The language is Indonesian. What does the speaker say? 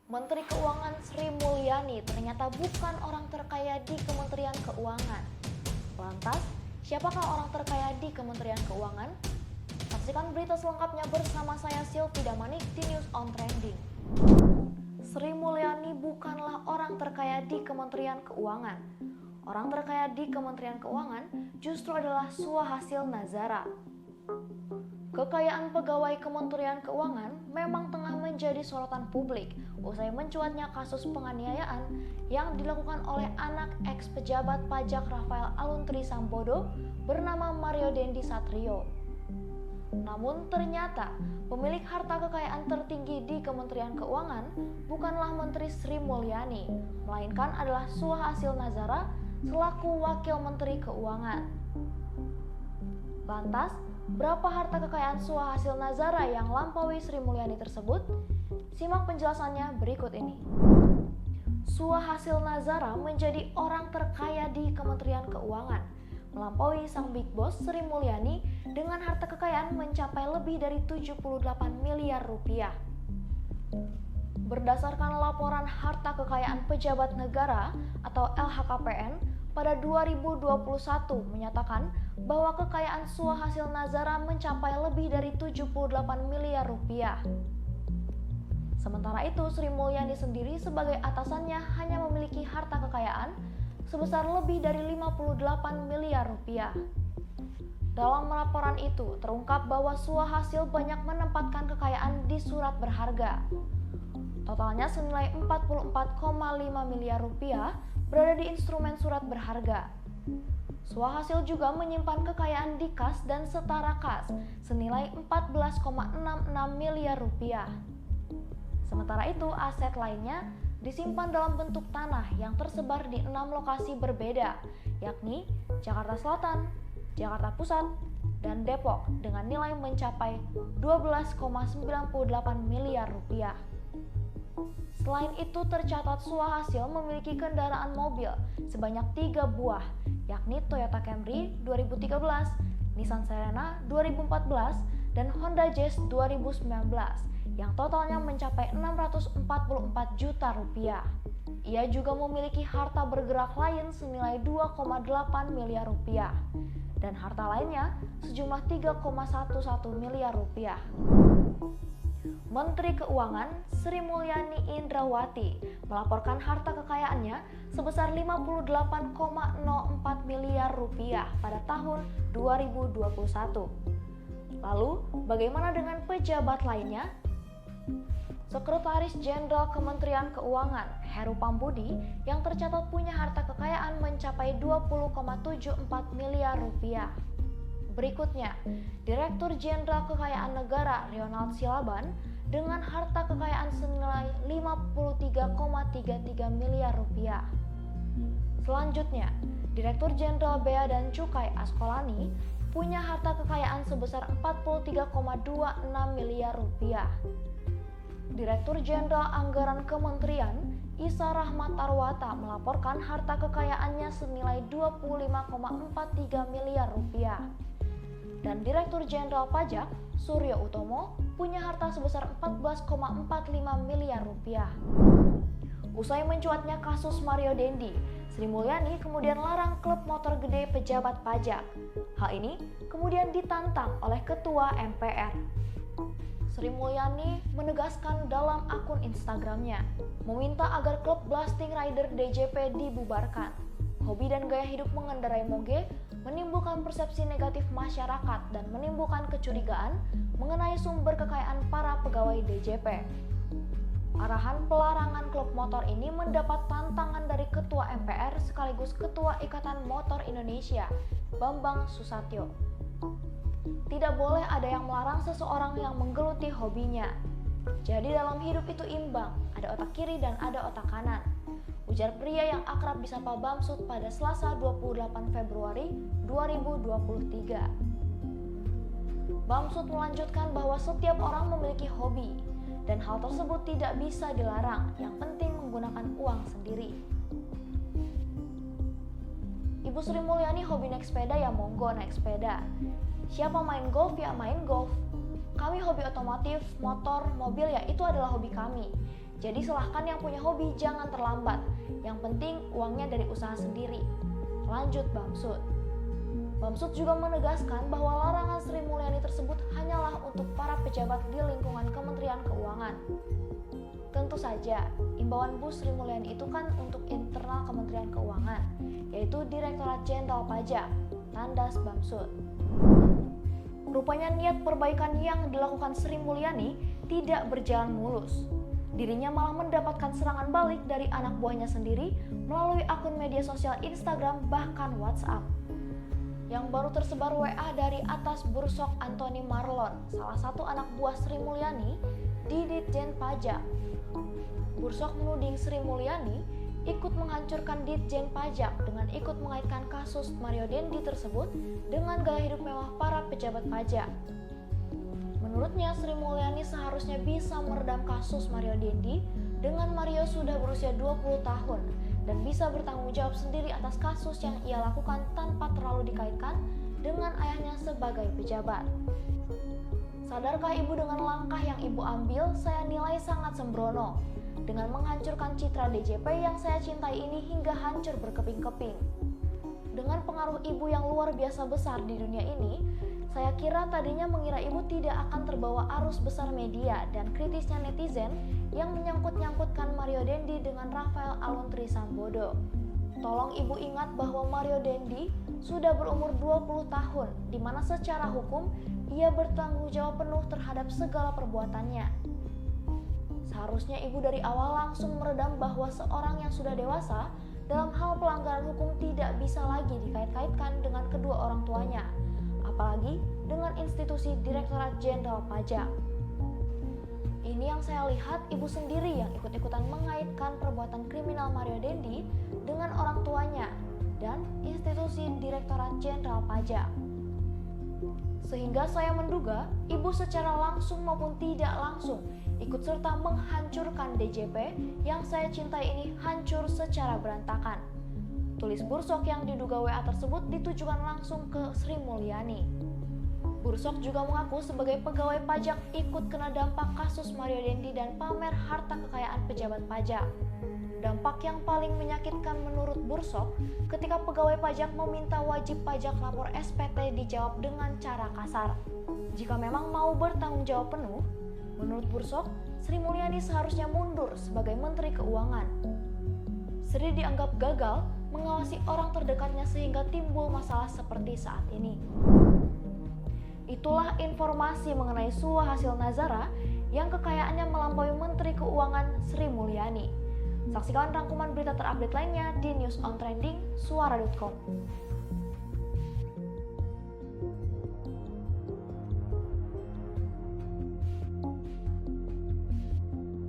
Menteri Keuangan Sri Mulyani ternyata bukan orang terkaya di Kementerian Keuangan. Lantas, siapakah orang terkaya di Kementerian Keuangan? Saksikan berita selengkapnya bersama saya Silvi Damanik di News on Trending. Sri Mulyani bukanlah orang terkaya di Kementerian Keuangan. Orang terkaya di Kementerian Keuangan justru adalah Suhasil Nazara. Kekayaan pegawai Kementerian Keuangan memang tengah menjadi sorotan publik usai mencuatnya kasus penganiayaan yang dilakukan oleh anak ex-pejabat pajak Rafael Aluntri Sambodo bernama Mario Dendi Satrio. Namun ternyata pemilik harta kekayaan tertinggi di Kementerian Keuangan bukanlah Menteri Sri Mulyani, melainkan adalah Suhasil Nazara selaku Wakil Menteri Keuangan. Lantas, berapa harta kekayaan Suhasil Nazara yang lampaui Sri Mulyani tersebut? Simak penjelasannya berikut ini. Suhasil Nazara menjadi orang terkaya di Kementerian Keuangan, melampaui sang big boss Sri Mulyani dengan harta kekayaan mencapai lebih dari 78 miliar rupiah. Berdasarkan laporan harta kekayaan pejabat negara atau LHKPN pada 2021 menyatakan bahwa kekayaan Suhasil Nazara mencapai lebih dari 78 miliar rupiah. Sementara itu, Sri Mulyani sendiri sebagai atasannya hanya memiliki harta kekayaan sebesar lebih dari 58 miliar rupiah. Dalam laporan itu, terungkap bahwa Suhasil banyak menempatkan kekayaan di surat berharga. Totalnya senilai 44,5 miliar rupiah berada di instrumen surat berharga. Suhasil juga menyimpan kekayaan di kas dan setara kas senilai 14,66 miliar rupiah. Sementara itu, aset lainnya disimpan dalam bentuk tanah yang tersebar di 6 lokasi berbeda, yakni Jakarta Selatan, Jakarta Pusat, dan Depok dengan nilai mencapai 12,98 miliar rupiah. Selain itu, tercatat Suhasil memiliki kendaraan mobil sebanyak 3 buah, yakni Toyota Camry 2013, Nissan Serena 2014, dan Honda Jazz 2019, yang totalnya mencapai 644 juta rupiah. Ia juga memiliki harta bergerak lain senilai 2,8 miliar rupiah, dan harta lainnya sejumlah 3,11 miliar rupiah. Menteri Keuangan Sri Mulyani Indrawati melaporkan harta kekayaannya sebesar 58,04 miliar rupiah pada tahun 2021. Lalu, bagaimana dengan pejabat lainnya? Sekretaris Jenderal Kementerian Keuangan Heru Pambudi yang tercatat punya harta kekayaan mencapai 20,74 miliar rupiah. Berikutnya, Direktur Jenderal Kekayaan Negara Ronald Silaban dengan harta kekayaan senilai 53,33 miliar rupiah. Selanjutnya, Direktur Jenderal Bea dan Cukai Askolani punya harta kekayaan sebesar 43,26 miliar rupiah. Direktur Jenderal Anggaran Kementerian Isa Rahmat Tarwata melaporkan harta kekayaannya senilai 25,43 miliar rupiah. Dan Direktur Jenderal Pajak Suryo Utomo punya harta sebesar 14,45 miliar rupiah. Usai mencuatnya kasus Mario Dendi, Sri Mulyani kemudian larang klub motor gede pejabat pajak. Hal ini kemudian ditantang oleh Ketua MPR. Sri Mulyani menegaskan dalam akun Instagramnya, meminta agar klub Blasting Rider DJP dibubarkan. Hobi dan gaya hidup mengendarai moge menimbulkan persepsi negatif masyarakat dan menimbulkan kecurigaan mengenai sumber kekayaan para pegawai DJP. Arahan pelarangan klub motor ini mendapat tantangan dari Ketua MPR sekaligus Ketua Ikatan Motor Indonesia, Bambang Susatyo. Tidak boleh ada yang melarang seseorang yang menggeluti hobinya. Jadi dalam hidup itu imbang, ada otak kiri dan ada otak kanan. Ujar pria yang akrab disapa Bamsud pada Selasa 28 Februari 2023. Bamsud melanjutkan bahwa setiap orang memiliki hobi, dan hal tersebut tidak bisa dilarang, yang penting menggunakan uang sendiri. Ibu Sri Mulyani hobi naik sepeda ya monggo naik sepeda. Siapa main golf ya main golf. Kami hobi otomotif, motor, mobil ya itu adalah hobi kami. Jadi silahkan yang punya hobi jangan terlambat. Yang penting uangnya dari usaha sendiri. Lanjut Bamsud. Bamsud juga menegaskan bahwa larangan Sri Mulyani tersebut hanyalah untuk para pejabat di lingkungan Kementerian Keuangan. Tentu saja, imbauan Bu Sri Mulyani itu kan untuk internal Kementerian Keuangan, yaitu Direktorat Jenderal Pajak, tandas Bamsud. Rupanya niat perbaikan yang dilakukan Sri Mulyani tidak berjalan mulus. Dirinya malah mendapatkan serangan balik dari anak buahnya sendiri melalui akun media sosial Instagram bahkan WhatsApp. Yang baru tersebar WA dari atas Bursok Antoni Marlon, salah satu anak buah Sri Mulyani di Ditjen Pajak. Bursok menuding Sri Mulyani ikut menghancurkan Ditjen Pajak dengan ikut mengaitkan kasus Mario Dendi tersebut dengan gaya hidup mewah para pejabat pajak. Menurutnya, Sri Mulyani seharusnya bisa meredam kasus Mario Dendi dengan Mario sudah berusia 20 tahun dan bisa bertanggung jawab sendiri atas kasus yang ia lakukan tanpa terlalu dikaitkan dengan ayahnya sebagai pejabat. Sadarkah ibu dengan langkah yang ibu ambil? Saya nilai sangat sembrono. Dengan menghancurkan citra DJP yang saya cintai ini hingga hancur berkeping-keping. Dengan pengaruh ibu yang luar biasa besar di dunia ini, saya kira tadinya mengira ibu tidak akan terbawa arus besar media dan kritisnya netizen yang menyangkut-nyangkutkan Mario Dendi dengan Rafael Aluntri Sambodo. Tolong ibu ingat bahwa Mario Dendi sudah berumur 20 tahun, di mana secara hukum ia bertanggung jawab penuh terhadap segala perbuatannya. Seharusnya ibu dari awal langsung meredam bahwa seorang yang sudah dewasa dalam hal pelanggaran hukum tidak bisa lagi dikait-kaitkan dengan kedua orang tuanya, apalagi dengan institusi Direktorat Jenderal Pajak. Ini yang saya lihat ibu sendiri yang ikut-ikutan mengaitkan perbuatan kriminal Mario Dendi dengan orang tuanya dan institusi Direktorat Jenderal Pajak. Sehingga saya menduga ibu secara langsung maupun tidak langsung ikut serta menghancurkan DJP yang saya cintai ini hancur secara berantakan. Tulis Bursok yang diduga WA tersebut ditujukan langsung ke Sri Mulyani. Bursok juga mengaku sebagai pegawai pajak ikut kena dampak kasus Mario Dendi dan pamer harta kekayaan pejabat pajak. Dampak yang paling menyakitkan menurut Bursok ketika pegawai pajak meminta wajib pajak lapor SPT dijawab dengan cara kasar. Jika memang mau bertanggung jawab penuh, menurut Bursok, Sri Mulyani seharusnya mundur sebagai Menteri Keuangan. Sri dianggap gagal mengawasi orang terdekatnya sehingga timbul masalah seperti saat ini. Itulah informasi mengenai Suwa Hasil Nazara yang kekayaannya melampaui Menteri Keuangan Sri Mulyani. Saksikan rangkuman berita terupdate lainnya di News on Trending Suara.com.